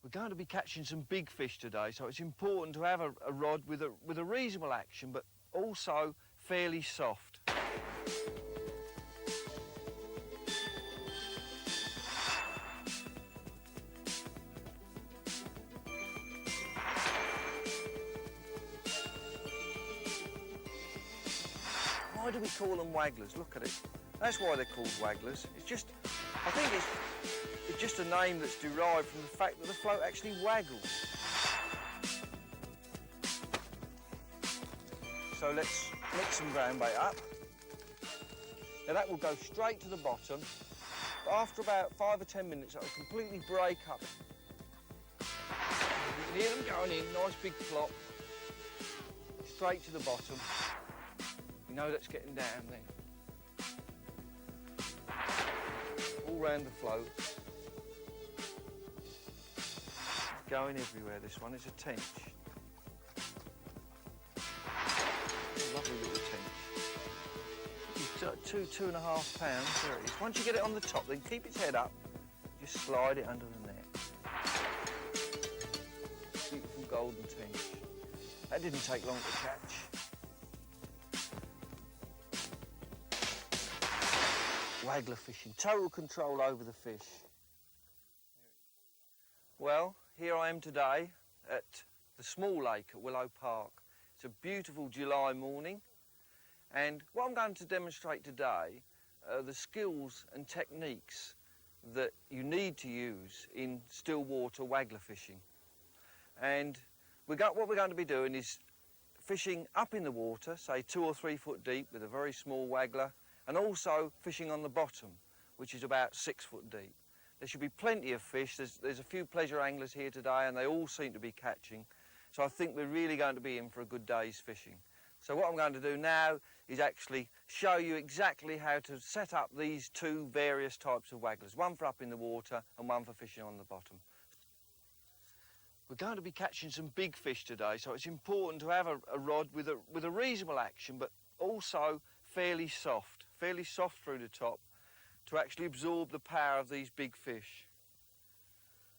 We're going to be catching some big fish today, so it's important to have a rod with a reasonable action, but also fairly soft. Why do we call them wagglers? Look at it. That's why they're called wagglers. I think it's just a name that's derived from the fact that the float actually waggles. So let's mix some ground bait up. Now that will go straight to the bottom, but after about 5 or 10 minutes it will completely break up. You can hear them going in, nice big flop, straight to the bottom. You know that's getting down then. All round the float. Going everywhere, this one. It's a tench. Lovely little tench. It's 2.5 pounds. There it is. Once you get it on the top, then keep its head up. Just slide it under the net. Beautiful golden tench. That didn't take long to catch. Waggler fishing, total control over the fish. Well, here I am today at the small lake at Willow Park. It's a beautiful July morning, and what I'm going to demonstrate today are the skills and techniques that you need to use in still water waggler fishing. And what we're going to be doing is fishing up in the water, say 2 or 3 foot deep with a very small waggler, and also fishing on the bottom, which is about 6 foot deep. There should be plenty of fish. There's a few pleasure anglers here today and they all seem to be catching. So I think we're really going to be in for a good day's fishing. So what I'm going to do now is actually show you exactly how to set up these 2 various types of wagglers, one for up in the water and one for fishing on the bottom. We're going to be catching some big fish today, so it's important to have a rod with a reasonable action, but also fairly soft through the top to actually absorb the power of these big fish.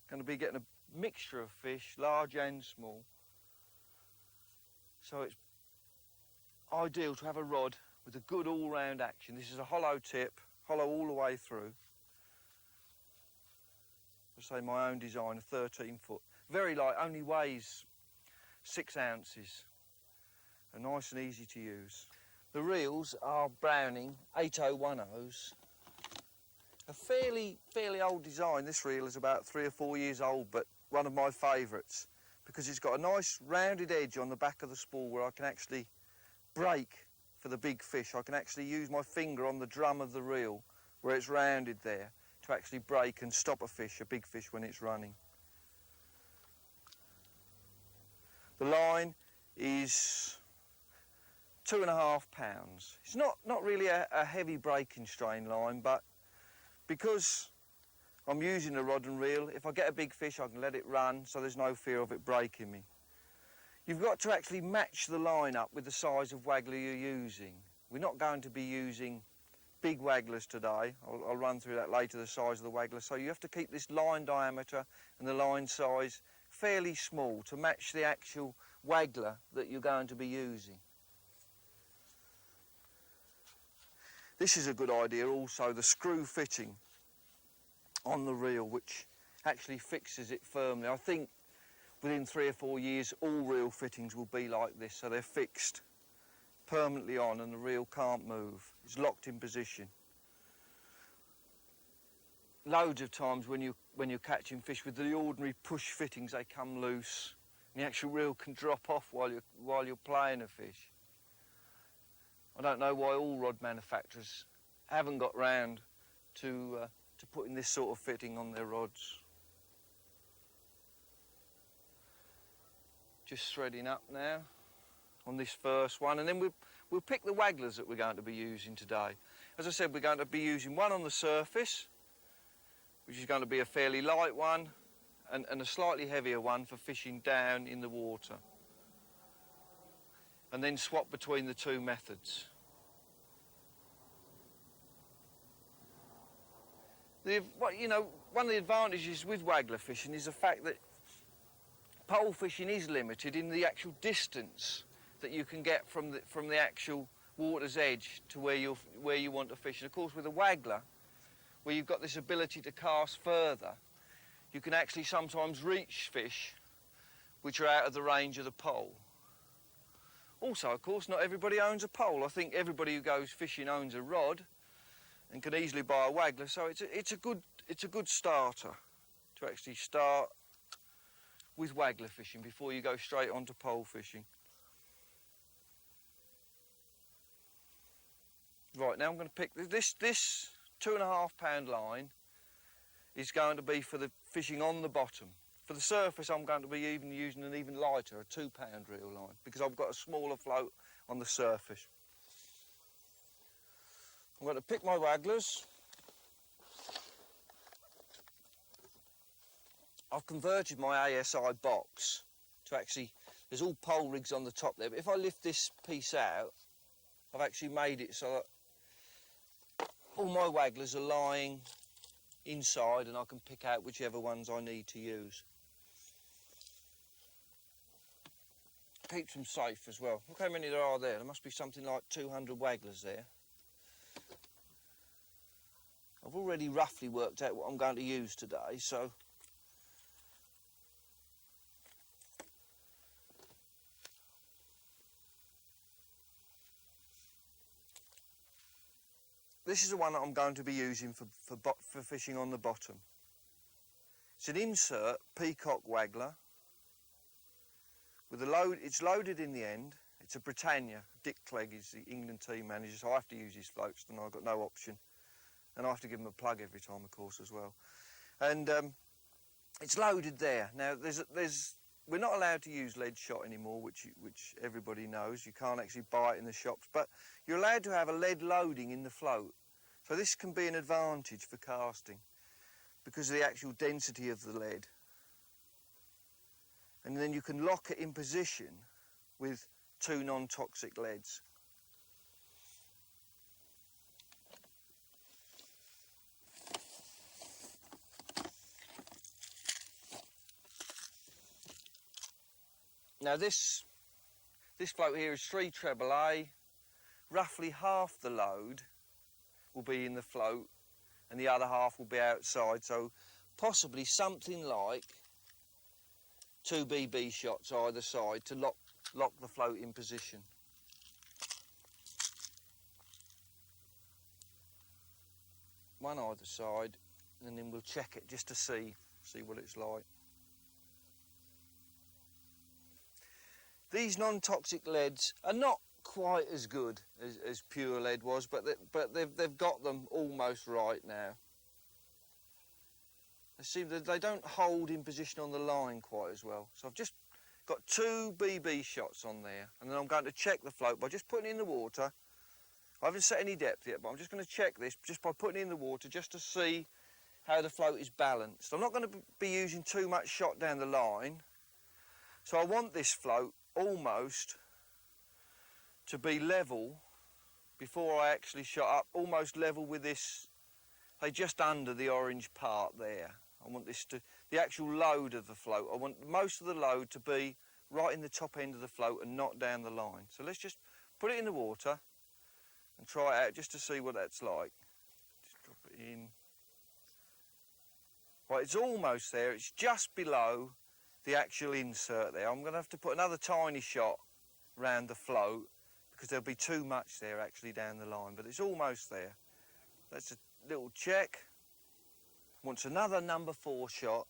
Going to be getting a mixture of fish, large and small. So it's ideal to have a rod with a good all-round action. This is a hollow tip, hollow all the way through. I say my own design, a 13 foot. Very light, only weighs 6 ounces. And nice and easy to use. The reels are Browning 8010s. A fairly old design. This reel is about 3 or 4 years old, but one of my favourites because it's got a nice rounded edge on the back of the spool where I can actually break for the big fish. I can actually use my finger on the drum of the reel where it's rounded there to actually break and stop a big fish when it's running. The line is 2.5 pounds. It's not really a heavy breaking strain line, but because I'm using a rod and reel, if I get a big fish I can let it run so there's no fear of it breaking me. You've got to actually match the line up with the size of waggler you're using. We're not going to be using big wagglers today. I'll run through that later, the size of the waggler. So you have to keep this line diameter and the line size fairly small to match the actual waggler that you're going to be using. This is a good idea also, the screw fitting on the reel, which actually fixes it firmly. I think within 3 or 4 years all reel fittings will be like this, so they're fixed permanently on and the reel can't move. It's locked in position. Loads of times when you're catching fish with the ordinary push fittings, they come loose and the actual reel can drop off while you're playing a fish. I don't know why all rod manufacturers haven't got round to putting this sort of fitting on their rods. Just threading up now on this first one, and then we'll pick the wagglers that we're going to be using today. As I said, we're going to be using one on the surface, which is going to be a fairly light one, and a slightly heavier one for fishing down in the water. And then swap between the 2 methods. One of the advantages with waggler fishing is the fact that pole fishing is limited in the actual distance that you can get from the actual water's edge to where you want to fish. And of course with a waggler, where you've got this ability to cast further, you can actually sometimes reach fish which are out of the range of the pole. Also, of course, not everybody owns a pole. I think everybody who goes fishing owns a rod and can easily buy a waggler, so it's a good starter to actually start with waggler fishing before you go straight onto pole fishing. Right, now I'm going to pick this 2.5 pound line is going to be for the fishing on the bottom. For the surface, I'm going to be using an even lighter, a 2 pound reel line, because I've got a smaller float on the surface. I'm going to pick my wagglers. I've converted my ASI box to actually, there's all pole rigs on the top there, but if I lift this piece out, I've actually made it so that all my wagglers are lying inside and I can pick out whichever ones I need to use. Keeps them safe as well. Look how many there are there. There must be something like 200 wagglers there. I've already roughly worked out what I'm going to use today, so this is the one that I'm going to be using for fishing on the bottom. It's an insert peacock waggler with a load. It's loaded in the end. It's a Britannia. Dick Clegg is the England team manager, so I have to use his floats, and I've got no option. And I have to give him a plug every time, of course, as well. And it's loaded there. Now, we're not allowed to use lead shot anymore, which everybody knows. You can't actually buy it in the shops, but you're allowed to have a lead loading in the float. So this can be an advantage for casting because of the actual density of the lead. And then you can lock it in position with 2 non-toxic leads. Now this float here is 3 treble A. Roughly half the load will be in the float and the other half will be outside, so possibly something like 2 BB shots either side to lock the float in position. One either side, and then we'll check it just to see what it's like. These non-toxic leads are not quite as good as pure lead was, but they've got them almost right now. See, they don't hold in position on the line quite as well. So I've just got 2 BB shots on there, and then I'm going to check the float by just putting it in the water. I haven't set any depth yet, but I'm just going to check this just by putting it in the water just to see how the float is balanced. I'm not going to be using too much shot down the line, so I want this float almost to be level before I actually shot up, almost level with this, say just under the orange part there. I want this to, the actual load of the float, I want most of the load to be right in the top end of the float and not down the line. So let's just put it in the water and try it out just to see what that's like. Just drop it in. Right, it's almost there, it's just below the actual insert there. I'm going to have to put another tiny shot around the float because there'll be too much there actually down the line, but it's almost there. That's a little check. Wants another number 4 shot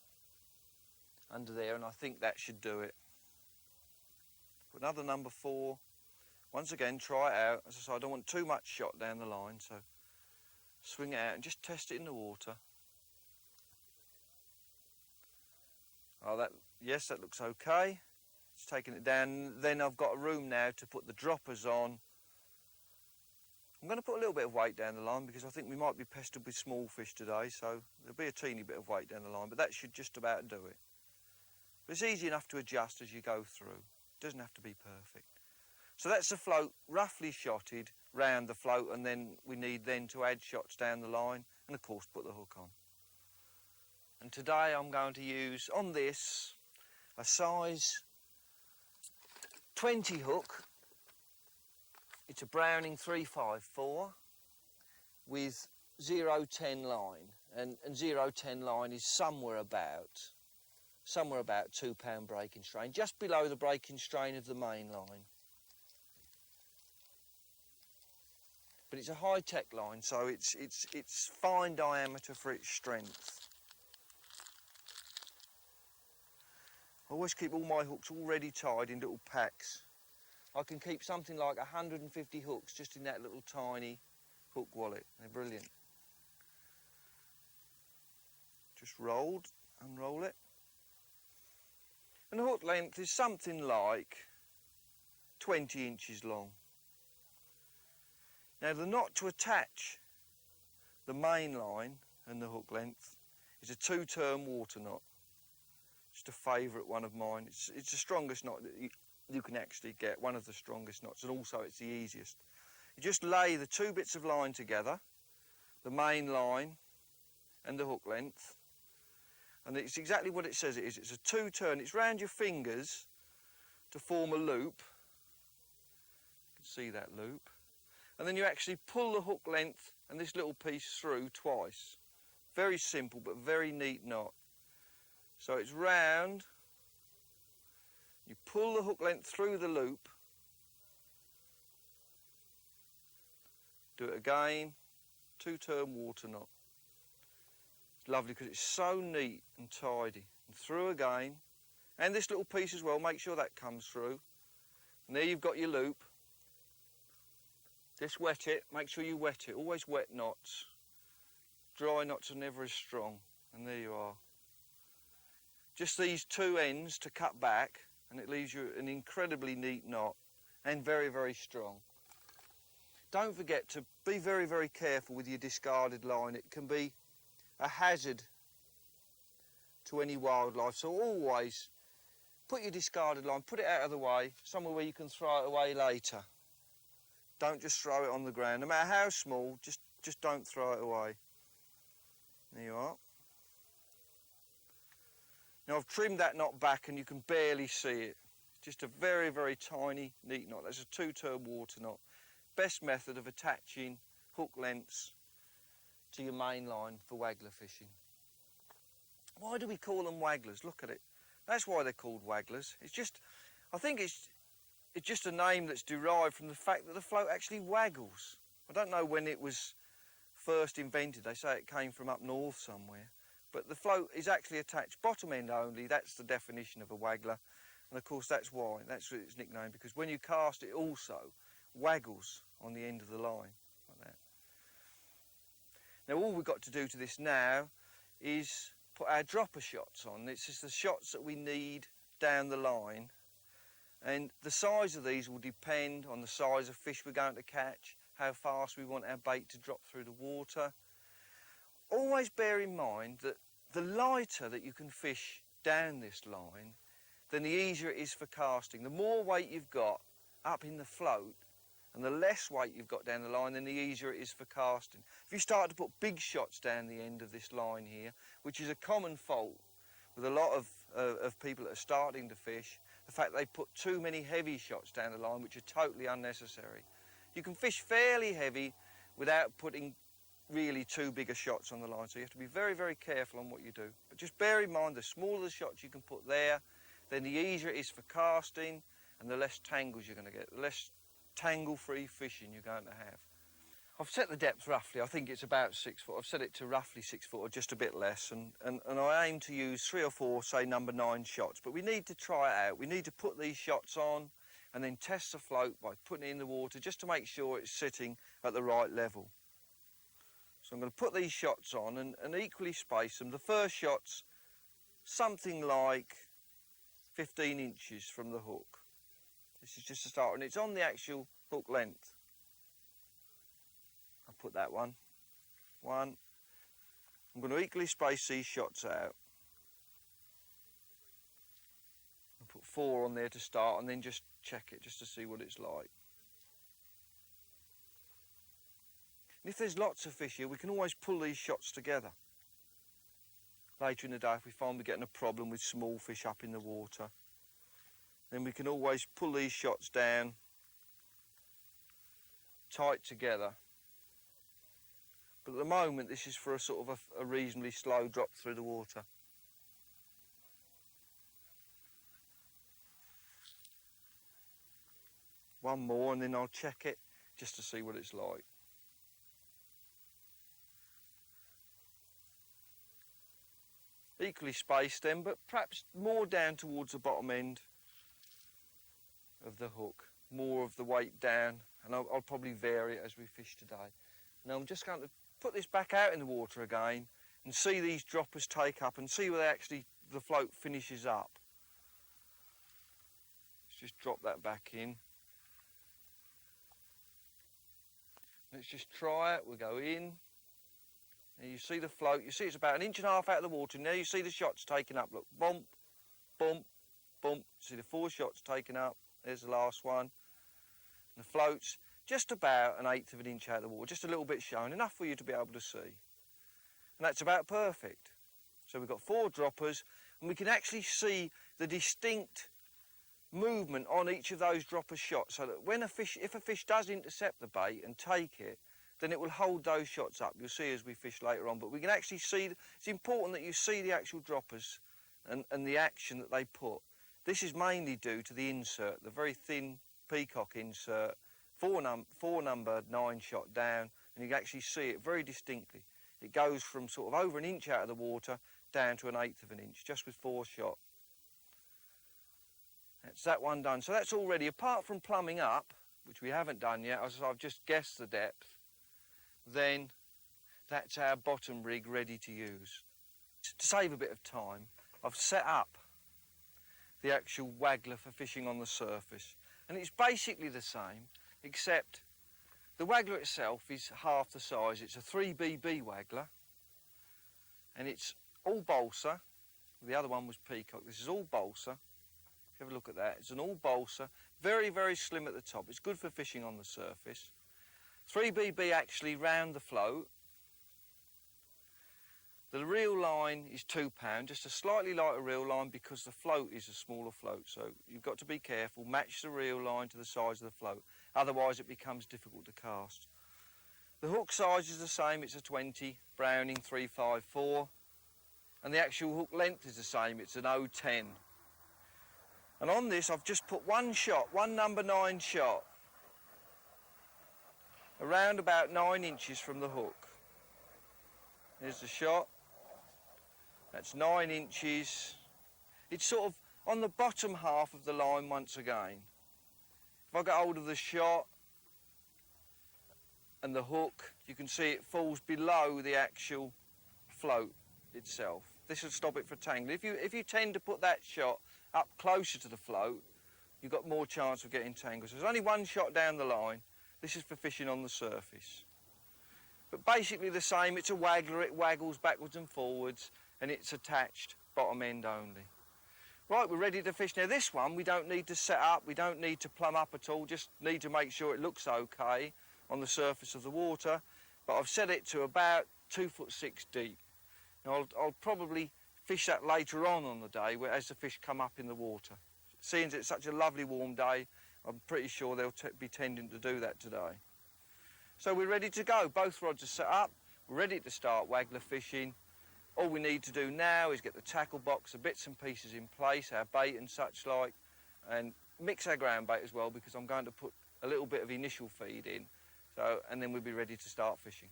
under there, and I think that should do it. Put another number 4. Once again, try it out. As I say, I don't want too much shot down the line, so swing it out and just test it in the water. Oh, yes, that looks okay. It's taking it down. Then I've got a room now to put the droppers on. I'm going to put a little bit of weight down the line because I think we might be pestered with small fish today, so there'll be a teeny bit of weight down the line, but that should just about do it. But it's easy enough to adjust as you go through. It doesn't have to be perfect. So that's the float roughly shotted round the float, and then we need then to add shots down the line and of course put the hook on. And today I'm going to use on this a size 20 hook. It's a Browning 354 with 0-10 line, and 0-10 line is somewhere about 2 pound breaking strain, just below the breaking strain of the main line. But it's a high-tech line, so it's fine diameter for its strength. I always keep all my hooks already tied in little packs. I can keep something like 150 hooks just in that little tiny hook wallet. They're brilliant. Just unroll it. And the hook length is something like 20 inches long. Now the knot to attach the main line and the hook length is a 2-turn water knot. Just a favourite one of mine. It's the strongest knot that you can actually get, one of the strongest knots, and also it's the easiest. You just lay the 2 bits of line together, the main line and the hook length, and it's exactly what it says it is. It's a 2-turn. It's round your fingers to form a loop. You can see that loop. And then you actually pull the hook length and this little piece through twice. Very simple but very neat knot. So it's round, you pull the hook length through the loop, do it again, 2-turn water knot. It's lovely because it's so neat and tidy. And through again, and this little piece as well, make sure that comes through. And there you've got your loop. Just wet it, make sure you wet it, always wet knots. Dry knots are never as strong, and there you are. Just these 2 ends to cut back, and it leaves you an incredibly neat knot, and very, very strong. Don't forget to be very, very careful with your discarded line. It can be a hazard to any wildlife, so always put your discarded line, put it out of the way, somewhere where you can throw it away later. Don't just throw it on the ground, no matter how small, just don't throw it away. There you are. Now I've trimmed that knot back and you can barely see it. Just a very, very tiny, neat knot. That's a 2-turn water knot. Best method of attaching hook lengths to your main line for waggler fishing. Why do we call them wagglers? Look at it. That's why they're called wagglers. I think it's just a name that's derived from the fact that the float actually waggles. I don't know when it was first invented. They say it came from up north somewhere. But the float is actually attached bottom end only. That's the definition of a waggler. And of course that's why. That's its nickname, because when you cast it also waggles on the end of the line like that. Now all we've got to do to this now is put our dropper shots on. This is the shots that we need down the line. And the size of these will depend on the size of fish we're going to catch, how fast we want our bait to drop through the water. Always bear in mind that the lighter that you can fish down this line, then the easier it is for casting. The more weight you've got up in the float and the less weight you've got down the line, then the easier it is for casting. If you start to put big shots down the end of this line here, which is a common fault with a lot of people that are starting to fish, the fact they put too many heavy shots down the line, which are totally unnecessary. You can fish fairly heavy without putting really too big a shots on the line, so you have to be very, very careful on what you do. But just bear in mind, the smaller the shots you can put there, then the easier it is for casting and the less tangles you're going to get, the less tangle-free fishing you're going to have. I've set the depth roughly. I think it's about 6 foot. I've set it to roughly 6 foot or just a bit less, and I aim to use 3 or 4, say number 9 shots. But we need to try it out. We need to put these shots on and then test the float by putting it in the water just to make sure it's sitting at the right level. So I'm going to put these shots on and equally space them. The first shot's something like 15 inches from the hook. This is just a start, and it's on the actual hook length. I'll put that one. I'm going to equally space these shots out. I'll put 4 on there to start and then just check it just to see what it's like. And if there's lots of fish here, we can always pull these shots together. later in the day if we find we're getting a problem with small fish up in the water. Then we can always pull these shots down tight together. But at the moment this is for a sort of a reasonably slow drop through the water. One more and then I'll check it just to see what it's like. Equally spaced then, but perhaps more down towards the bottom end of the hook. More of the weight down, and I'll probably vary it as we fish today. Now I'm just going to put this back out in the water again and see these droppers take up and see where the float finishes up. Let's just drop that back in. Let's just try it. We'll go in. And you see the float, you see it's about 1.5 inches out of the water. Now you see the shots taken up. Look, bump, bump, bump. See the 4 shots taken up. There's the last one. And the float's just about 1/8 of an inch out of the water, just a little bit shown, enough for you to be able to see. And that's about perfect. So we've got 4 droppers, and we can actually see the distinct movement on each of those dropper shots, so that when if a fish does intercept the bait and take it, then it will hold those shots up. You'll see as we fish later on, but we can actually see, it's important that you see the actual droppers and the action that they put. This is mainly due to the insert, the very thin peacock insert, 4 number 9 shot down, and you can actually see it very distinctly. It goes from sort of over 1 inch out of the water down to 1/8 of an inch, just with 4 shot. That's that one done. So that's already, apart from plumbing up, which we haven't done yet, as I've just guessed the depth, then that's our bottom rig ready to use. To save a bit of time, I've set up the actual waggler for fishing on the surface. And it's basically the same, except the waggler itself is half the size. It's a 3BB waggler, and it's all balsa. The other one was peacock. This is all balsa. Have a look at that. It's an all balsa, very, very slim at the top. It's good for fishing on the surface. 3BB actually round the float. The reel line is £2, just a slightly lighter reel line because the float is a smaller float. So you've got to be careful, match the reel line to the size of the float. Otherwise it becomes difficult to cast. The hook size is the same, it's a 20, Browning 354. And the actual hook length is the same, it's an 010. And on this I've just put 1 shot, 1 number 9 shot, around about 9 inches from the hook. There's the shot. That's 9 inches. It's sort of on the bottom half of the line once again. If I get hold of the shot and the hook, you can see it falls below the actual float itself. This will stop it from tangling. If you tend to put that shot up closer to the float, you've got more chance of getting tangled. So there's only 1 shot down the line. This is for fishing on the surface. But basically the same, it's a waggler, it waggles backwards and forwards, and it's attached bottom end only. Right, we're ready to fish. Now this one, we don't need to set up, we don't need to plumb up at all, just need to make sure it looks okay on the surface of the water. But I've set it to about 2'6" deep. Now I'll probably fish that later on the day as the fish come up in the water. Seeing as it's such a lovely warm day, I'm pretty sure they'll be tending to do that today. So we're ready to go. Both rods are set up. We're ready to start waggler fishing. All we need to do now is get the tackle box, the bits and pieces in place, our bait and such like, and mix our ground bait as well, because I'm going to put a little bit of initial feed in. And then we'll be ready to start fishing.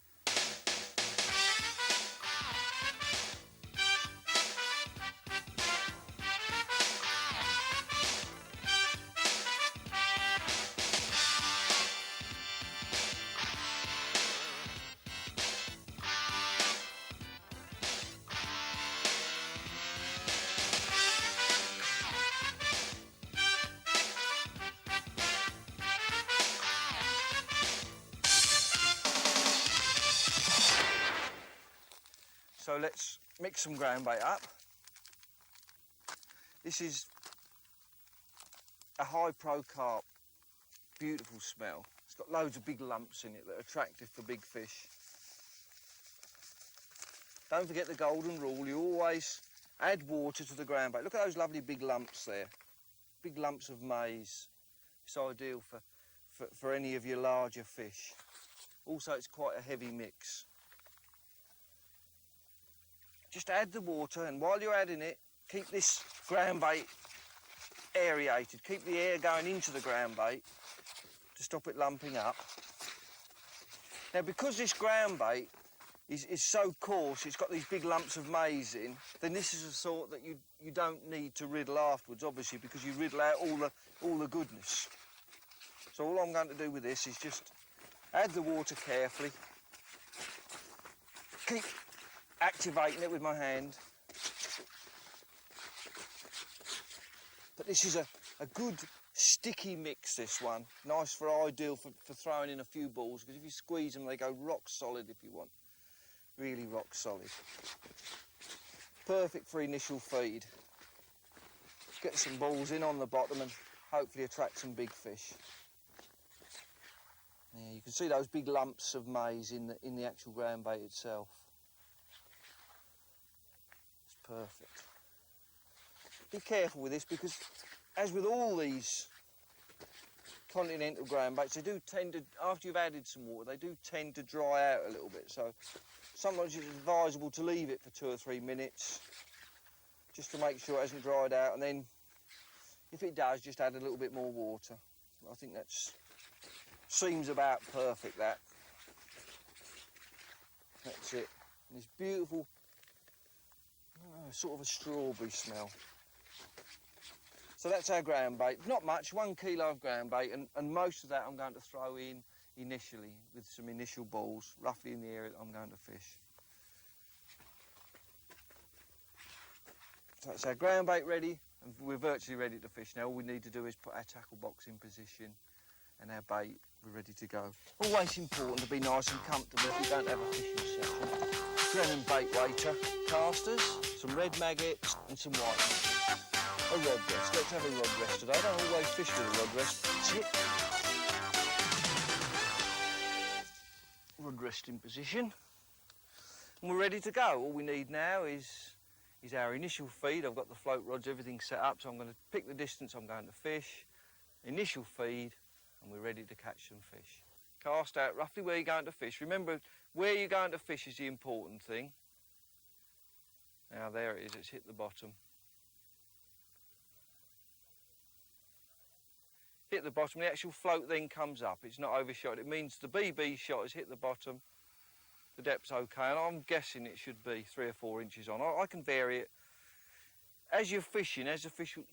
So let's mix some ground bait up. This is a high pro carp, beautiful smell. It's got loads of big lumps in it that are attractive for big fish. don't forget the golden rule, you always add water to the ground bait. Look at those lovely big lumps there, big lumps of maize. It's ideal for any of your larger fish. Also, it's quite a heavy mix. Just add the water, and while you're adding it, keep this ground bait aerated. Keep the air going into the ground bait to stop it lumping up. Now, because this ground bait is so coarse, it's got these big lumps of maize in, then this is a sort that you don't need to riddle afterwards, obviously, because you riddle out all the goodness. So all I'm going to do with this is just add the water carefully, keep activating it with my hand. But this is a good sticky mix, this one. Nice ideal for throwing in a few balls, because if you squeeze them, they go rock solid if you want. Really rock solid. Perfect for initial feed. Get some balls in on the bottom and hopefully attract some big fish. Yeah, you can see those big lumps of maize in the actual ground bait itself. It's perfect. Be careful with this, because as with all these continental ground baits, they do tend to, after you've added some water, they do tend to dry out a little bit. So sometimes it's advisable to leave it for 2 or 3 minutes just to make sure it hasn't dried out, and then if it does, just add a little bit more water. I think that seems about perfect, that. That's it. And this beautiful, sort of a strawberry smell. So that's our ground bait. Not much, 1 kilo of ground bait, and most of that I'm going to throw in initially with some initial balls, roughly in the area that I'm going to fish. So that's our ground bait ready, and we're virtually ready to fish now. All we need to do is put our tackle box in position and our bait, we're ready to go. Always important to be nice and comfortable if you don't have a fishing session. Brennan bait waiter, casters, some red maggots and some white maggots. A rod rest. Let's have a rod rest today. I don't always fish with a rod rest. That's it. Rod rest in position. And we're ready to go. All we need now is our initial feed. I've got the float rods, everything set up, so I'm going to pick the distance I'm going to fish. Initial feed, and we're ready to catch some fish. Cast out roughly where you're going to fish. Remember, where you're going to fish is the important thing. Now there it is, it's hit the bottom. Hit the bottom, the actual float then comes up. It's not overshot. It means the BB shot has hit the bottom. The depth's okay, and I'm guessing it should be 3 or 4 inches on. I can vary it. As you're fishing, as the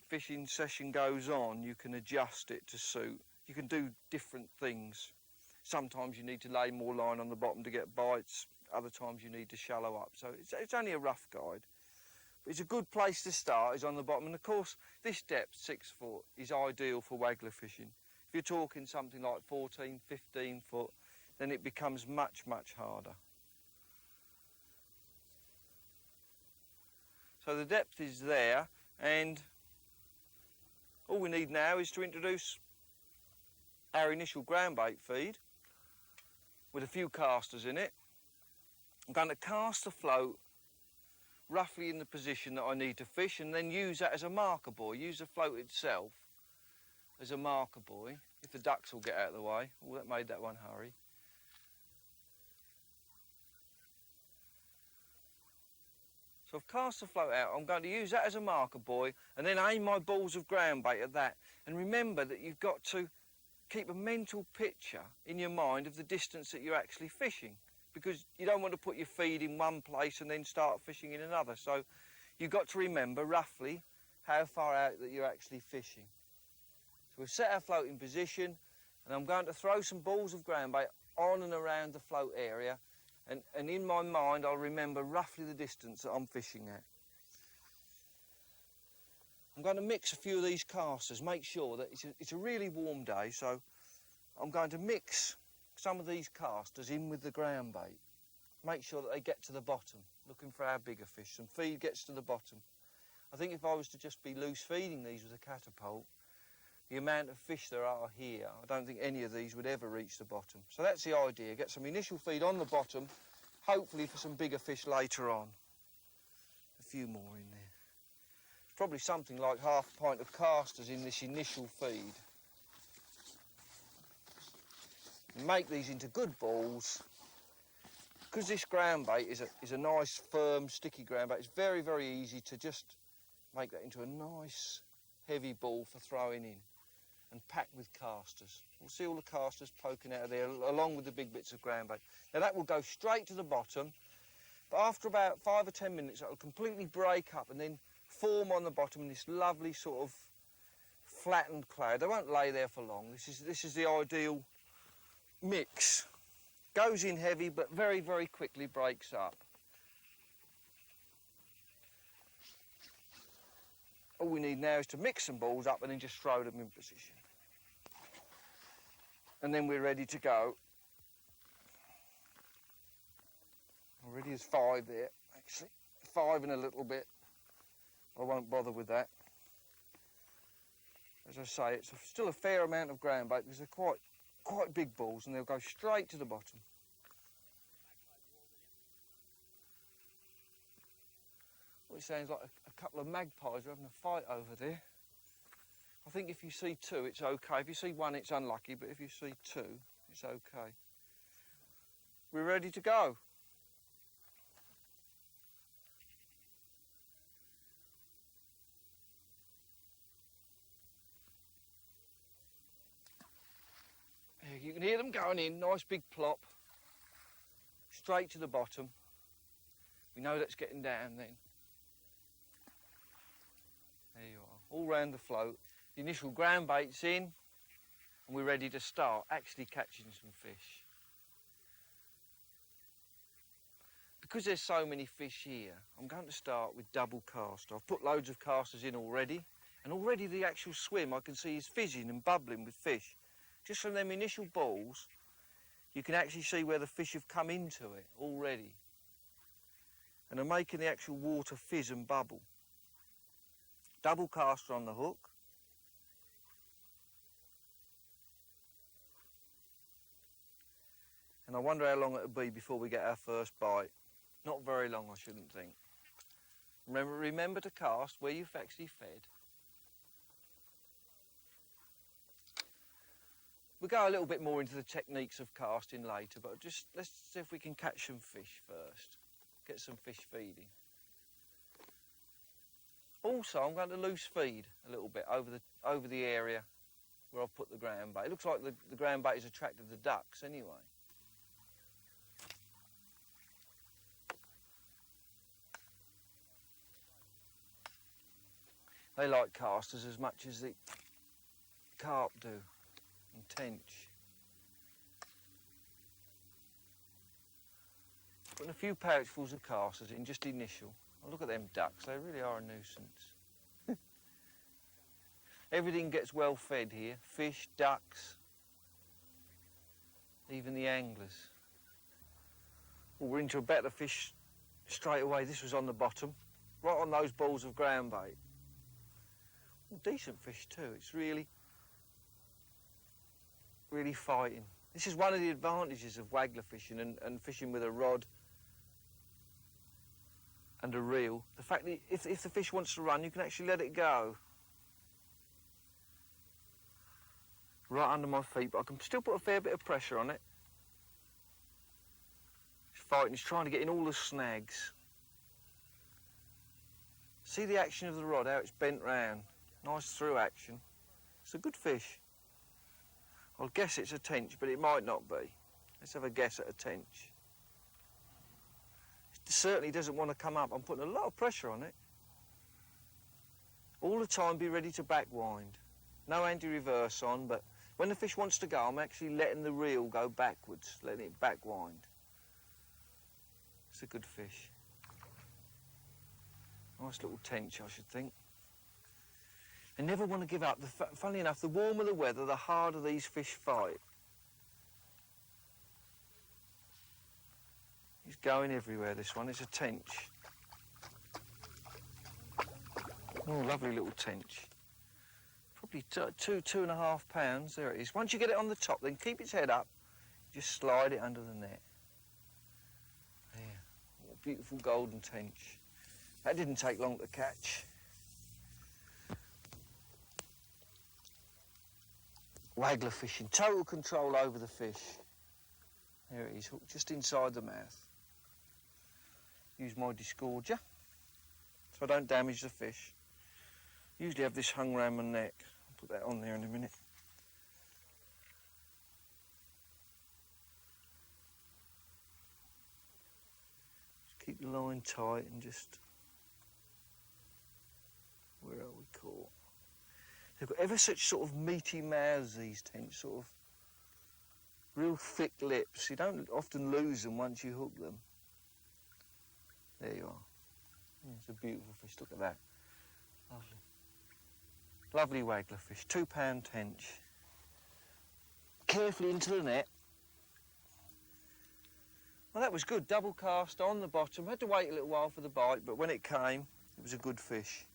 fishing session goes on, you can adjust it to suit. You can do different things. Sometimes you need to lay more line on the bottom to get bites. Other times you need to shallow up. So it's only a rough guide. But it's a good place to start, is on the bottom. And of course, this depth, 6 foot, is ideal for waggler fishing. If you're talking something like 14, 15 foot, then it becomes much, much harder. So the depth is there, and all we need now is to introduce our initial ground bait feed with a few casters in it. I'm going to cast the float roughly in the position that I need to fish, and then use that as a marker buoy. Use the float itself as a marker buoy, if the ducks will get out of the way. Oh, that made that one hurry. So I've cast the float out. I'm going to use that as a marker buoy, and then aim my balls of ground bait at that. And remember that you've got to keep a mental picture in your mind of the distance that you're actually fishing, because you don't want to put your feed in one place and then start fishing in another. So you've got to remember roughly how far out that you're actually fishing. So we've set our float in position, and I'm going to throw some balls of ground bait on and around the float area, and in my mind I'll remember roughly the distance that I'm fishing at. I'm going to mix a few of these casters, make sure that it's a really warm day, so I'm going to mix some of these casters in with the ground bait. Make sure that they get to the bottom, looking for our bigger fish. Some feed gets to the bottom. I think if I was to just be loose feeding these with a catapult, the amount of fish there are here, I don't think any of these would ever reach the bottom. So that's the idea, get some initial feed on the bottom, hopefully for some bigger fish later on. A few more in there. It's probably something like half a pint of casters in this initial feed. Make these into good balls. Because this ground bait is a nice, firm, sticky ground bait, it's very, very easy to just make that into a nice, heavy ball for throwing in and pack with casters. We'll see all the casters poking out of there along with the big bits of ground bait. Now that will go straight to the bottom, but after about 5 or 10 minutes, it will completely break up and then form on the bottom in this lovely sort of flattened cloud. They won't lay there for long. This is the ideal mix. Goes in heavy, but very, very quickly breaks up. All we need now is to mix some balls up and then just throw them in position. And then we're ready to go. Already there's 5 there, actually. 5 and a little bit. I won't bother with that. As I say, it's still a fair amount of ground bait because they're quite big balls and they'll go straight to the bottom. Well, it sounds like a couple of magpies are having a fight over there. I think if you see 2, it's okay. If you see 1, it's unlucky, but if you see 2, it's okay. We're ready to go. You can hear them going in, nice big plop, straight to the bottom. We know that's getting down then. There you are, all round the float. The initial ground bait's in, and we're ready to start actually catching some fish. Because there's so many fish here, I'm going to start with double caster. I've put loads of casters in already, and already the actual swim I can see is fizzing and bubbling with fish. Just from them initial balls, you can actually see where the fish have come into it already. And are making the actual water fizz and bubble. Double caster on the hook. And I wonder how long it'll be before we get our first bite. Not very long, I shouldn't think. Remember to cast where you've actually fed. We'll go a little bit more into the techniques of casting later, but just let's see if we can catch some fish first. Get some fish feeding. Also, I'm going to loose feed a little bit over the area where I've put the ground bait. It looks like the ground bait has attracted the ducks anyway. They like casters as much as the carp do. And tench. Putting a few pouchfuls of casters in, just initial. Oh, look at them ducks, they really are a nuisance. Everything gets well fed here. Fish, ducks, even the anglers. Well, we're into a better fish straight away. This was on the bottom, right on those balls of ground bait. Well, decent fish too, it's really fighting. This is one of the advantages of waggler fishing and fishing with a rod and a reel. The fact that if the fish wants to run, you can actually let it go. Right under my feet, but I can still put a fair bit of pressure on it. It's fighting, it's trying to get in all the snags. See the action of the rod, how it's bent round. Nice through action. It's a good fish. I'll guess it's a tench, but it might not be. Let's have a guess at a tench. It certainly doesn't want to come up. I'm putting a lot of pressure on it. All the time be ready to back wind. No anti-reverse on, but when the fish wants to go, I'm actually letting the reel go backwards, letting it back wind. It's a good fish. Nice little tench, I should think. They never want to give up. Funnily enough, the warmer the weather, the harder these fish fight. He's going everywhere, this one. It's a tench. Oh, lovely little tench. Probably 2.5 pounds. There it is. Once you get it on the top, then keep its head up. Just slide it under the net. There beautiful golden tench. That didn't take long to catch. Waggler fishing, total control over the fish. There it is, hooked just inside the mouth. Use my disgorger so I don't damage the fish. Usually have this hung around my neck. I'll put that on there in a minute. Just keep the line tight and just... Where are we caught? They've got ever such sort of meaty mouths, these tench, sort of real thick lips. You don't often lose them once you hook them. There you are. It's a beautiful fish, look at that. Lovely. Lovely waggler fish, 2 pound tench. Carefully into the net. Well, that was good, double cast on the bottom. Had to wait a little while for the bite, but when it came, it was a good fish.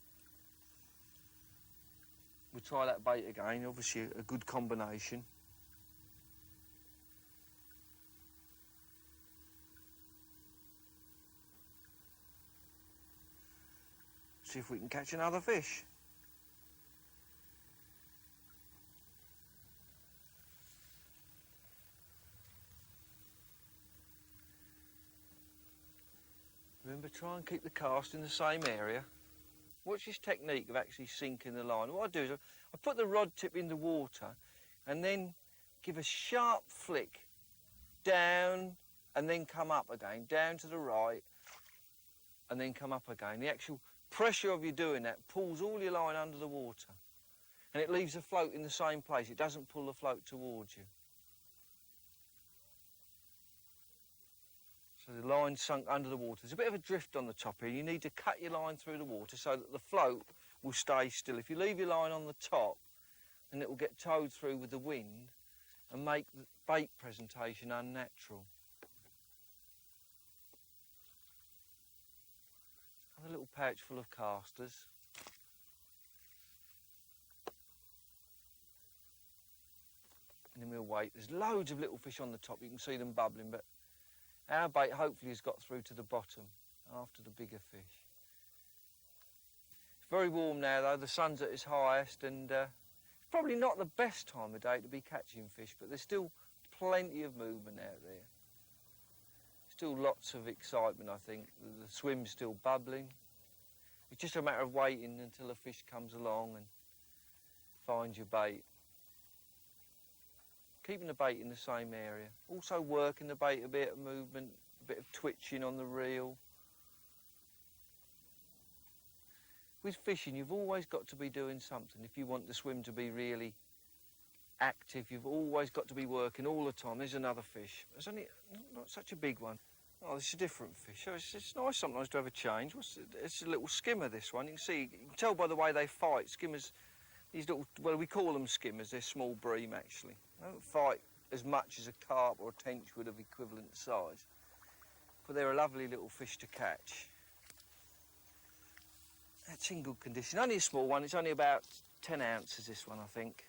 We'll try that bait again, obviously a good combination. See if we can catch another fish. Remember, try and keep the cast in the same area. Watch this technique of actually sinking the line. What I do is I put the rod tip in the water and then give a sharp flick down and then come up again, down to the right and then come up again. The actual pressure of you doing that pulls all your line under the water and it leaves the float in the same place. It doesn't pull the float towards you. So the line's sunk under the water. There's a bit of a drift on the top here. You need to cut your line through the water so that the float will stay still. If you leave your line on the top, then it will get towed through with the wind and make the bait presentation unnatural. Have a little pouch full of casters. And then we'll wait. There's loads of little fish on the top. You can see them bubbling, but our bait hopefully has got through to the bottom after the bigger fish. It's very warm now though, the sun's at its highest and it's probably not the best time of day to be catching fish, but there's still plenty of movement out there. Still lots of excitement, I think. The swim's still bubbling. It's just a matter of waiting until a fish comes along and finds your bait. Keeping the bait in the same area. Also working the bait, a bit of movement, a bit of twitching on the reel. With fishing, you've always got to be doing something. If you want the swim to be really active, you've always got to be working all the time. There's another fish. It's only not such a big one. Oh, this is a different fish. So it's nice sometimes to have a change. It's a little skimmer, this one. You can tell by the way they fight. Skimmers, these little, well, we call them skimmers. They're small bream, actually. They don't fight as much as a carp or a tench would of equivalent size. But they're a lovely little fish to catch. That's in good condition. Only a small one. It's only about 10 ounces, this one, I think.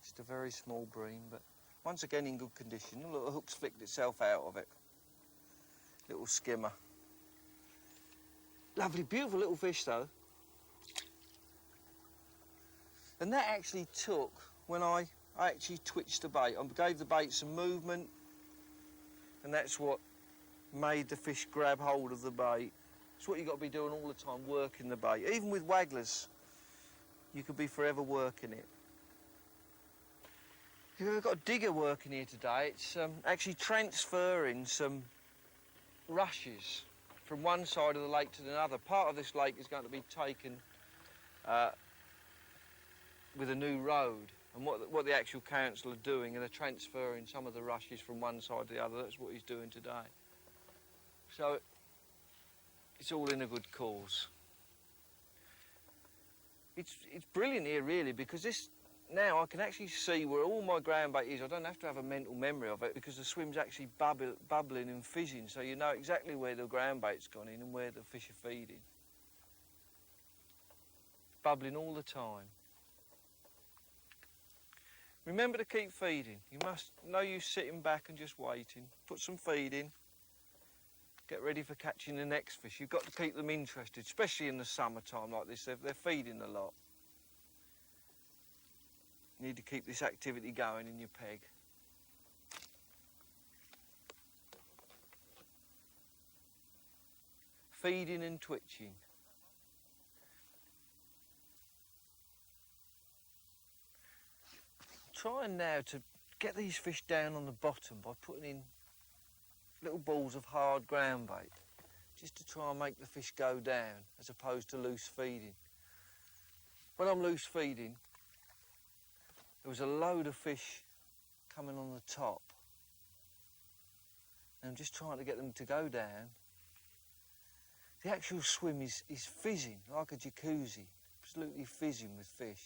Just a very small bream, but once again in good condition. Look, the hook's flicked itself out of it. Little skimmer. Lovely, beautiful little fish, though. And that actually took when I actually twitched the bait. I gave the bait some movement, and that's what made the fish grab hold of the bait. It's what you've got to be doing all the time, working the bait. Even with wagglers, you could be forever working it. We've got a digger working here today. It's actually transferring some rushes from one side of the lake to another. Part of this lake is going to be taken with a new road. And what the actual council are doing, and they're transferring some of the rushes from one side to the other. That's what he's doing today. So it's all in a good cause. It's brilliant here, really, because this now I can actually see where all my ground bait is. I don't have to have a mental memory of it because the swim's actually bubbling and fizzing, so you know exactly where the ground bait's gone in and where the fish are feeding. Bubbling all the time. Remember to keep feeding. You must, no use sitting back and just waiting. Put some feed in. Get ready for catching the next fish. You've got to keep them interested, especially in the summertime like this. They're feeding a lot. You need to keep this activity going in your peg. Feeding and twitching. Trying now to get these fish down on the bottom by putting in little balls of hard ground bait, just to try and make the fish go down as opposed to loose feeding. When I'm loose feeding, there was a load of fish coming on the top, and I'm just trying to get them to go down. The actual swim is fizzing like a jacuzzi, absolutely fizzing with fish.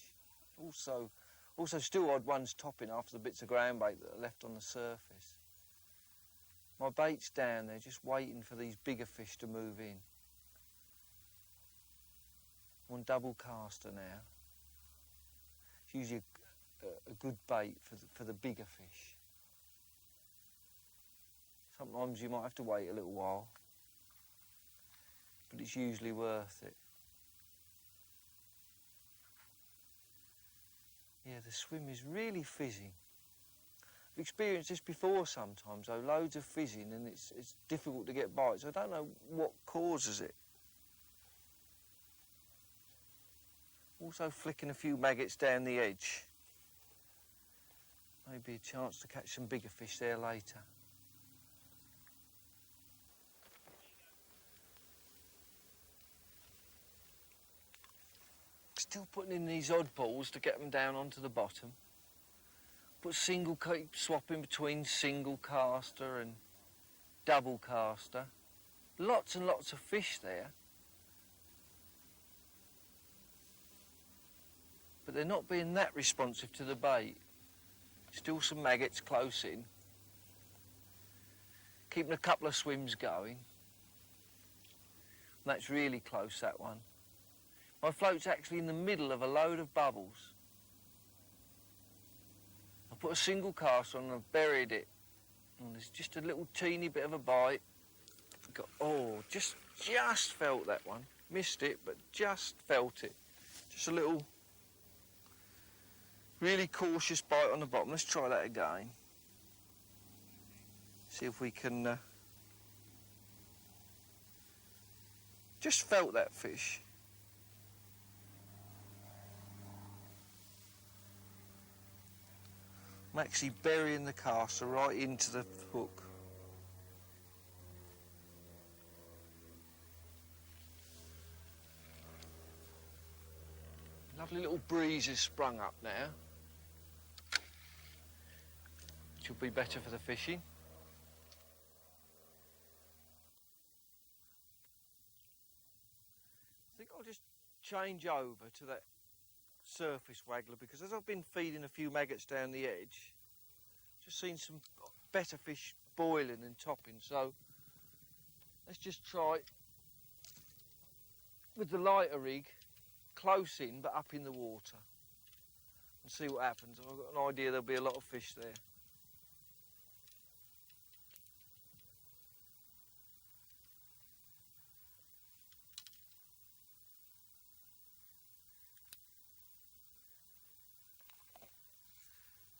Also still odd ones topping after the bits of ground bait that are left on the surface. My bait's down there just waiting for these bigger fish to move in. I'm on double caster now. It's usually a good bait for the bigger fish. Sometimes you might have to wait a little while, but it's usually worth it. Yeah, the swim is really fizzing. I've experienced this before sometimes, though, loads of fizzing, and it's difficult to get bites. I don't know what causes it. Also flicking a few maggots down the edge. Maybe a chance to catch some bigger fish there later. Still putting in these oddballs to get them down onto the bottom. Keep swapping between single caster and double caster. Lots and lots of fish there. But they're not being that responsive to the bait. Still some maggots close in. Keeping a couple of swims going. And that's really close, that one. My float's actually in the middle of a load of bubbles. I put a single cast on and I've buried it. And there's just a little teeny bit of a bite. Just felt that one. Missed it, but just felt it. Just a little, really cautious bite on the bottom. Let's try that again. See if we can... Just felt that fish. I'm actually burying the caster right into the hook. Lovely little breeze has sprung up now, which will be better for the fishing. I think I'll just change over to that surface waggler, because as I've been feeding a few maggots down the edge, just seen some better fish boiling and topping. So let's just try with the lighter rig, close in but up in the water, and see what happens. I've got an idea there'll be a lot of fish there.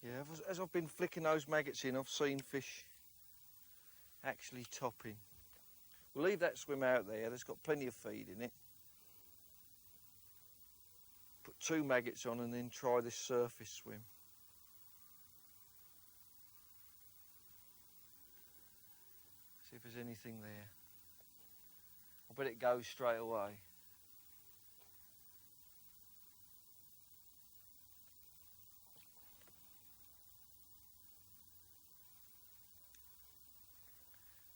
Yeah, as I've been flicking those maggots in, I've seen fish actually topping. We'll leave that swim out there, there's got plenty of feed in it. Put 2 maggots on and then try this surface swim. See if there's anything there. I bet it goes straight away.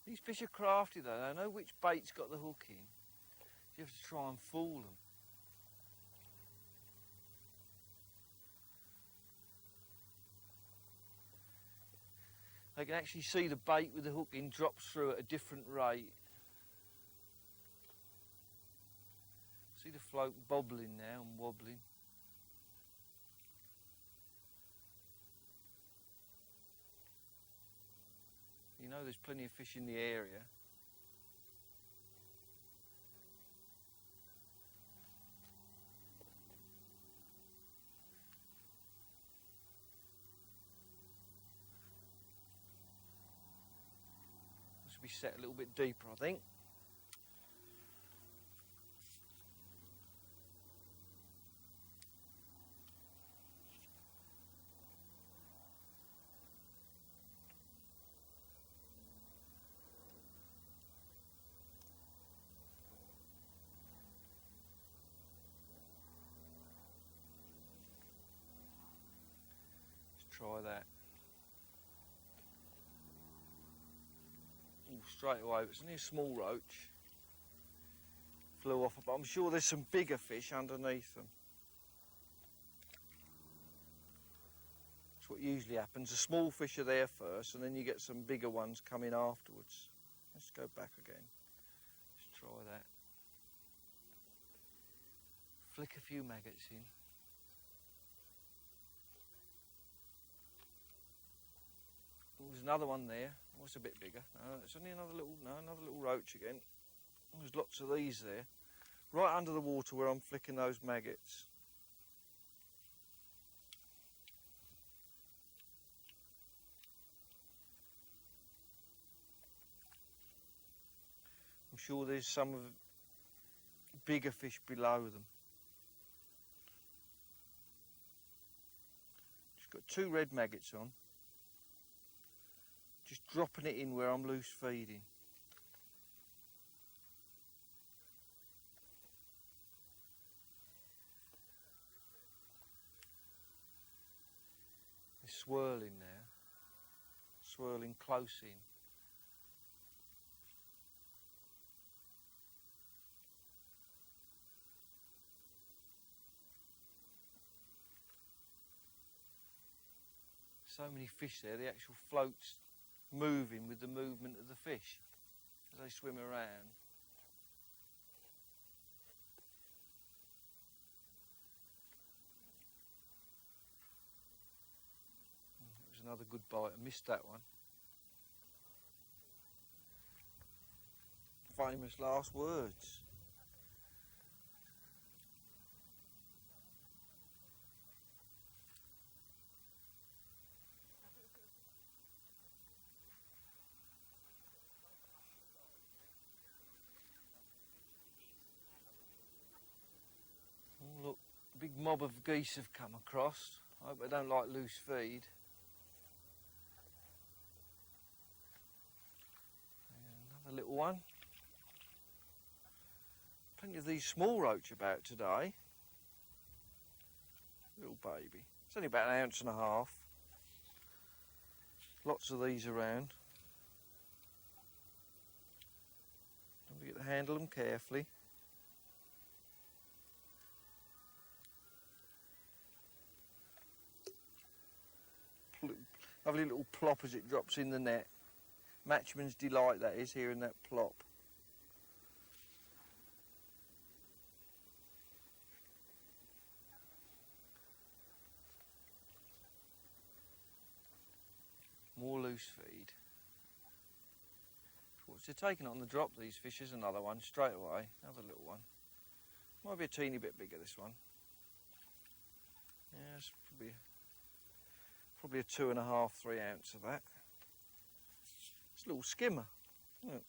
These fish are crafty though, they know which bait's got the hook in. You have to try and fool them. They can actually see the bait with the hook in drops through at a different rate. See the float bobbling now and wobbling. there's plenty of fish in the area. This will be set a little bit deeper, I think. Try that. Ooh, straight away, it's only a small roach. Flew off, but I'm sure there's some bigger fish underneath them. That's what usually happens. The small fish are there first, and then you get some bigger ones coming afterwards. Let's go back again. Let's try that. Flick a few maggots in. Oh, there's another one there. Oh, it's a bit bigger. No, it's only another little roach again. Oh, there's lots of these there. Right under the water where I'm flicking those maggots. I'm sure there's some of bigger fish below them. Just got 2 red maggots on. Just dropping it in where I'm loose feeding. It's swirling now. Swirling close in. So many fish there, the actual float's moving with the movement of the fish as they swim around. That was another good bite. I missed that one. Famous last words. Oh, look, a big mob of geese have come across. I hope they don't like loose feed. And another little one. Plenty of these small roach about today. Little baby. It's only about 1.5 ounces. Lots of these around. Don't forget to handle them carefully. Lovely little plop as it drops in the net. Matchman's delight, that is, hearing that plop. More loose feed. They're taking it on the drop, these fish. Is another one straight away. Another little one. Might be a teeny bit bigger, this one. Yeah, it's probably a 2.5, 3 ounce of that. It's a little skimmer. Look.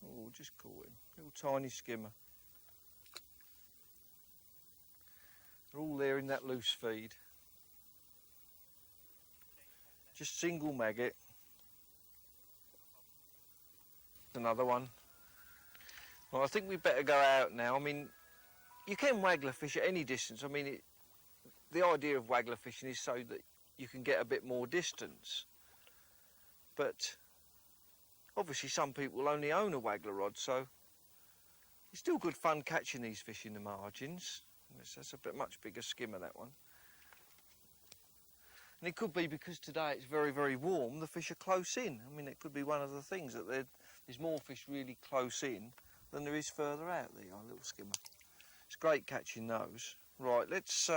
Oh, just caught him. Little tiny skimmer. They're all there in that loose feed. Just single maggot. Another one. Well, I think we better go out now. I mean, you can waggler fish at any distance. I mean, the idea of waggler fishing is so that you can get a bit more distance. But obviously some people only own a waggler rod, so it's still good fun catching these fish in the margins. That's a much bigger skimmer, that one. And it could be because today it's very, very warm, the fish are close in. I mean, it could be one of the things that there's more fish really close in than there is further out. There you are, little skimmer. It's great catching those. Right, let's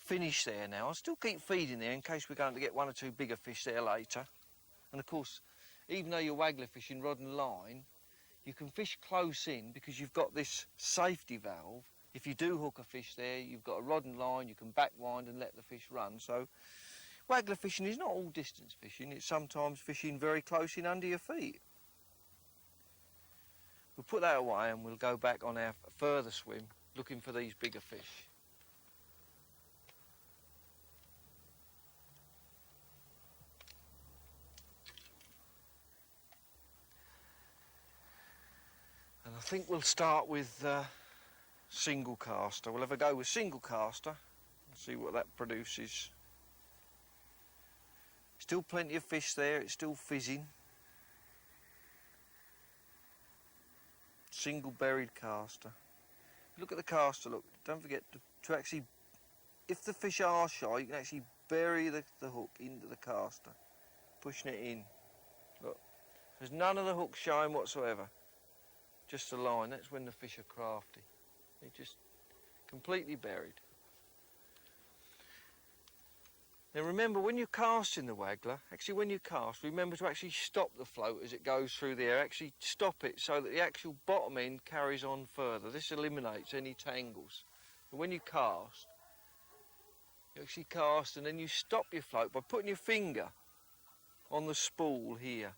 finish there now. I'll still keep feeding there in case we're going to get 1 or 2 bigger fish there later. And of course, even though you're waggler fishing rod and line, you can fish close in because you've got this safety valve. If you do hook a fish there, you've got a rod and line, you can back wind and let the fish run. So waggler fishing is not all distance fishing, it's sometimes fishing very close in under your feet. We'll put that away and we'll go back on our further swim looking for these bigger fish. And I think we'll start with single caster. We'll have a go with single caster and see what that produces. Still plenty of fish there, it's still fizzing. Single buried caster. Look at the caster, look, don't forget to actually, if the fish are shy, you can actually bury the hook into the caster, pushing it in. Look, there's none of the hook showing whatsoever, just a line. That's when the fish are crafty. They're just completely buried. Now remember, when you're casting the waggler, actually when you cast, remember to actually stop the float as it goes through the air. Actually stop it so that the actual bottom end carries on further. This eliminates any tangles. And when you cast and then you stop your float by putting your finger on the spool here.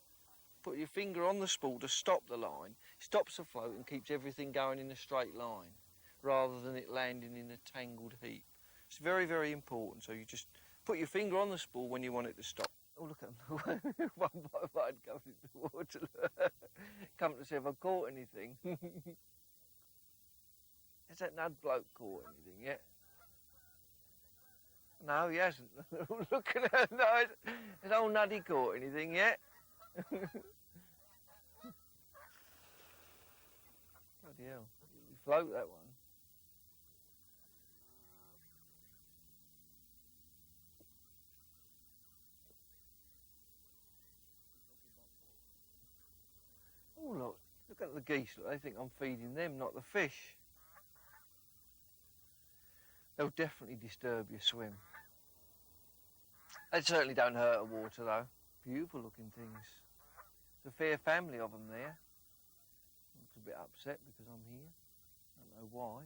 Put your finger on the spool to stop the line. Stops the float and keeps everything going in a straight line rather than it landing in a tangled heap. It's very, very important. So you just put your finger on the spool when you want it to stop. Oh, look at them. One by one coming into the water. Come to see if I've caught anything. Has that Nudd bloke caught anything yet? No, he hasn't. Look at her. No, has old Nuddy caught anything yet? Bloody hell. You float that one. Oh, look at the geese. Look, they think I'm feeding them, not the fish. They'll definitely disturb your swim. They certainly don't hurt the water, though. Beautiful looking things. There's a fair family of them there. Looks a bit upset because I'm here. Don't know why.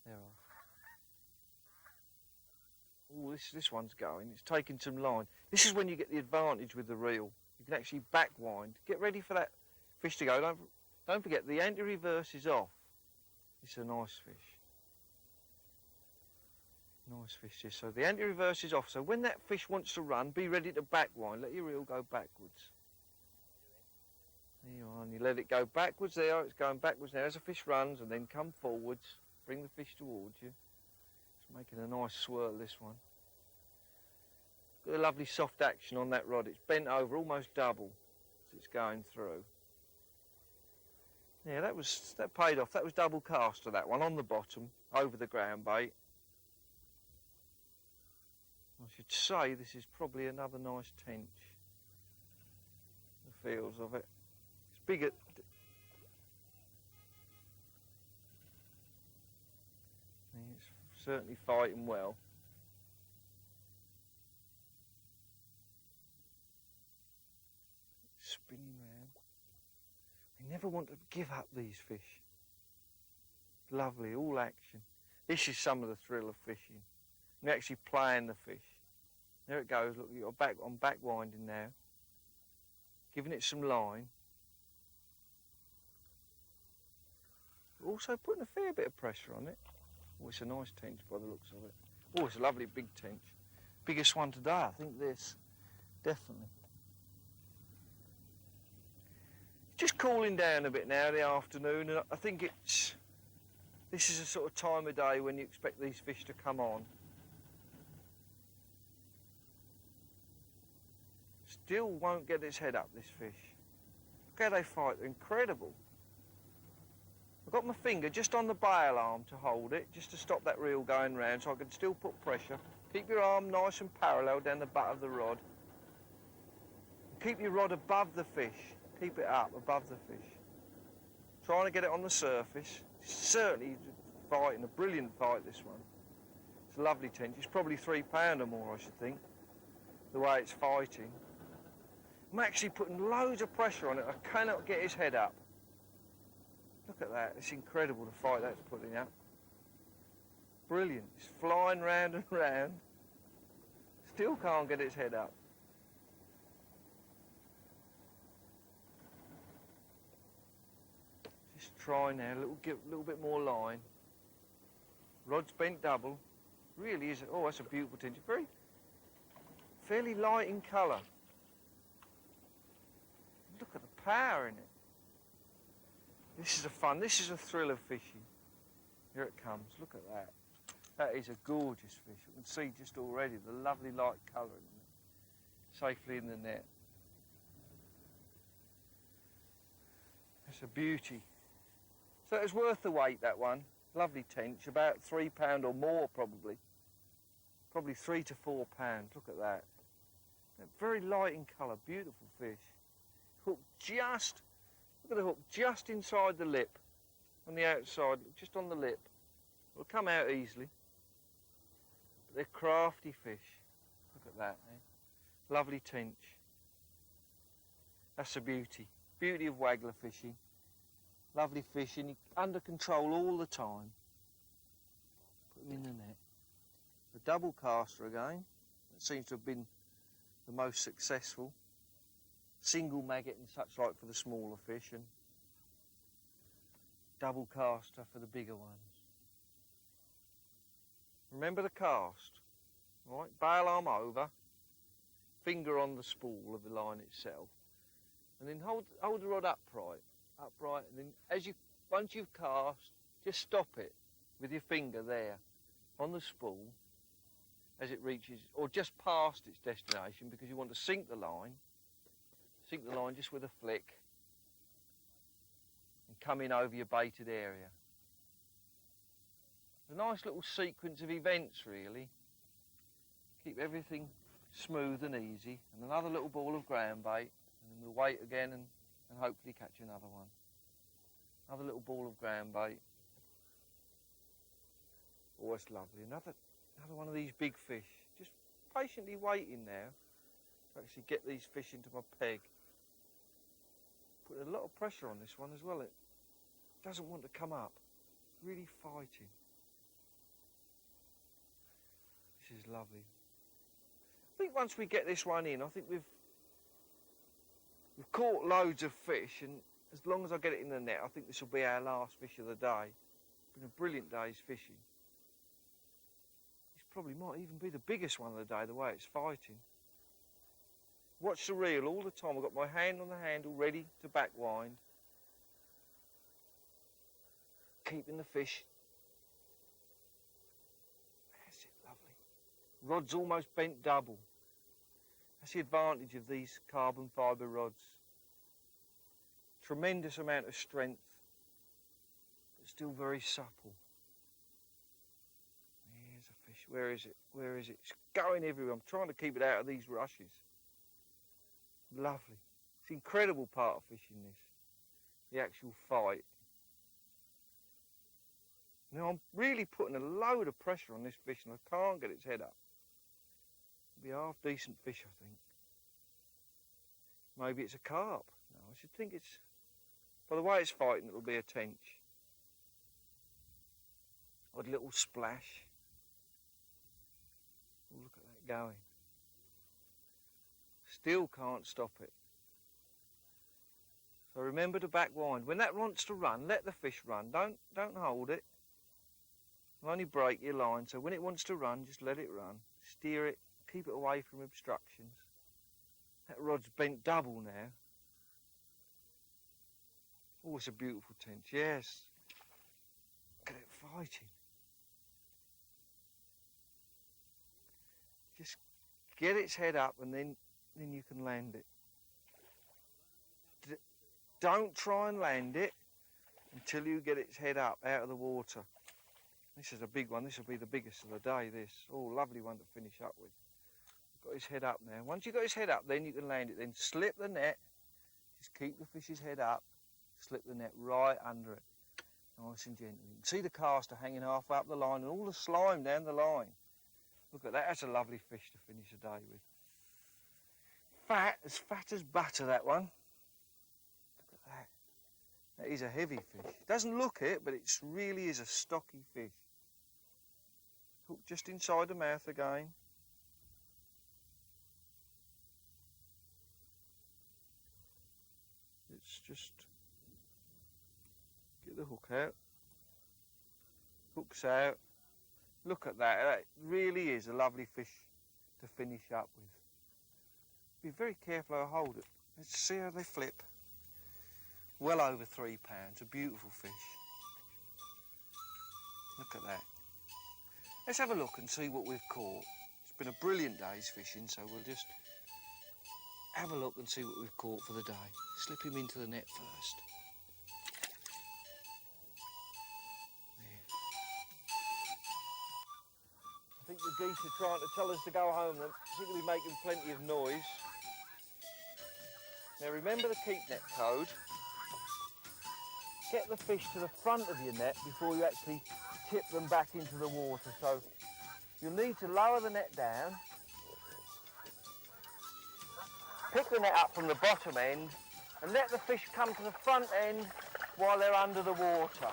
They're off. Oh, this one's going. It's taking some line. This is when you get the advantage with the reel. You can actually back wind. Get ready for that fish to go. Don't forget, the anti-reverse is off. It's a nice fish. Nice fish this. So the anti-reverse is off. So when that fish wants to run, be ready to back wind. Let your reel go backwards. There you are, and you let it go backwards there. It's going backwards now as the fish runs, and then come forwards. Bring the fish towards you. It's making a nice swirl, this one. Got a lovely soft action on that rod. It's bent over almost double as it's going through. Yeah, that paid off. That was double caster, that one, on the bottom, over the ground bait. I should say this is probably another nice tench. The feels of it. It's bigger. It's certainly fighting well. Spinning round. You never want to give up these fish. Lovely, all action. This is some of the thrill of fishing. You're actually playing the fish. There it goes. Look, I'm back winding now. Giving it some line. Also putting a fair bit of pressure on it. Oh, it's a nice tench by the looks of it. Oh, it's a lovely big tench. Biggest one today, I think this. Definitely. Just cooling down a bit now, the afternoon, and I think this is a sort of time of day when you expect these fish to come on. Still won't get its head up, this fish. Look how they fight, they're incredible. I've got my finger just on the bail arm to hold it, just to stop that reel going round so I can still put pressure. Keep your arm nice and parallel down the butt of the rod. Keep your rod above the fish. Keep it up above the fish. Trying to get it on the surface. It's certainly fighting, a brilliant fight, this one. It's a lovely tench. It's probably £3 or more, I should think. the way it's fighting. I'm actually putting loads of pressure on it. I cannot get his head up. Look at that. It's incredible the fight that's putting up. Brilliant. It's flying round and round. Still can't get its head up. Just try now. Give a little bit more line. Rod's bent double. Really is. Oh, that's a beautiful tinge. Fairly light in colour. Look at the power in it. This is a thrill of fishing. Here it comes, look at that. That is a gorgeous fish. You can see just already the lovely light colour in it. Safely in the net. That's a beauty. So it was worth the wait, that one. Lovely tench, about £3 or more probably. Probably £3 to £4. Look at that. Very light in colour, beautiful fish. Hook just, look at the hook, just inside the lip, on the outside, just on the lip. It'll come out easily. But they're crafty fish. Look at that, eh? Lovely tench. That's a beauty. Beauty of waggler fishing. Lovely fishing, under control all the time. Put them in the net. The double caster again. That seems to have been the most successful. Single maggot and such like for the smaller fish, and double caster for the bigger ones. Remember the cast, right? Bail arm over, finger on the spool of the line itself, and then hold the rod upright, and then once you've cast, just stop it with your finger there on the spool as it reaches, or just past its destination, because you want to sink the line just with a flick and come in over your baited area. A nice little sequence of events, really. Keep everything smooth and easy, and another little ball of ground bait, and then we'll wait again and hopefully catch another one. Another little ball of ground bait. Oh, it's lovely. Another one of these big fish. Just patiently waiting now to actually get these fish into my peg. Put a lot of pressure on this one as well. It doesn't want to come up. Really fighting. This is lovely. I think once we get this one in, I think we've caught loads of fish, and as long as I get it in the net, I think this will be our last fish of the day. It's been a brilliant day's fishing. This probably might even be the biggest one of the day, the way it's fighting. Watch the reel all the time. I've got my hand on the handle ready to back wind. Keeping the fish. That's it, lovely. Rod's almost bent double. That's the advantage of these carbon fibre rods. Tremendous amount of strength, but still very supple. There's a fish. Where is it? Where is it? It's going everywhere. I'm trying to keep it out of these rushes. Lovely. It's an incredible part of fishing this. The actual fight. Now I'm really putting a load of pressure on this fish and I can't get its head up. It'll be a half decent fish, I think. Maybe it's a carp. No, I should think it's, by the way it's fighting, it'll be a tench. Odd little splash. Oh, look at that going. Still can't stop it. So remember to back wind. When that wants to run, let the fish run. Don't hold it. You'll only break your line. So when it wants to run, just let it run. Steer it. Keep it away from obstructions. That rod's bent double now. Oh, it's a beautiful tench. Yes. Look at it fighting. Just get its head up and then you can land it. Don't try and land it until you get its head up out of the water. This is a big one. This will be the biggest of the day, this. Oh, lovely one to finish up with. Got his head up now. Once you've got his head up, then you can land it. Then slip the net. Just keep the fish's head up. Slip the net right under it. Nice and gentle. You can see the caster hanging halfway up the line and all the slime down the line. Look at that. That's a lovely fish to finish the day with. fat as butter, that one. Look at that. That is a heavy fish. Doesn't look it, but it really is a stocky fish. Hook just inside the mouth again. Let's just get the hook out. Hook's out. Look at that. That really is a lovely fish to finish up with. Be very careful how I hold it. Let's see how they flip. Well over £3. A beautiful fish. Look at that. Let's have a look and see what we've caught. It's been a brilliant day's fishing, so we'll just have a look and see what we've caught for the day. Slip him into the net first. There. I think the geese are trying to tell us to go home. They seem to be making plenty of noise. Now remember the keep net code. Get the fish to the front of your net before you actually tip them back into the water. So you'll need to lower the net down, pick the net up from the bottom end and let the fish come to the front end while they're under the water.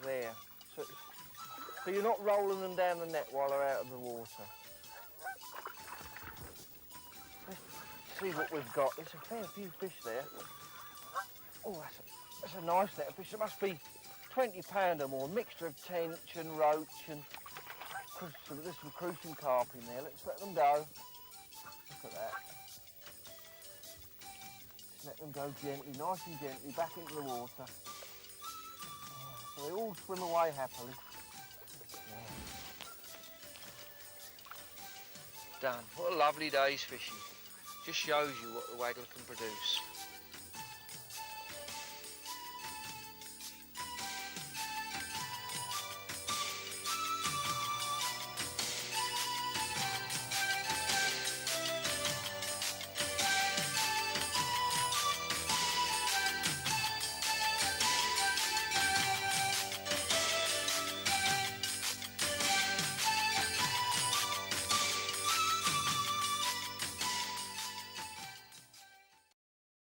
There. So you're not rolling them down the net while they're out of the water. Let's see what we've got. There's a fair few fish there. Oh, that's a nice net of fish. It must be £20 or more. Mixture of tench and roach and there's some crucian carp in there. Let's let them go. Look at that. Just let them go gently, nice and gently, back into the water. Yeah, so they all swim away happily. Yeah. Done. What a lovely day's fishing. Just shows you what the waggler can produce.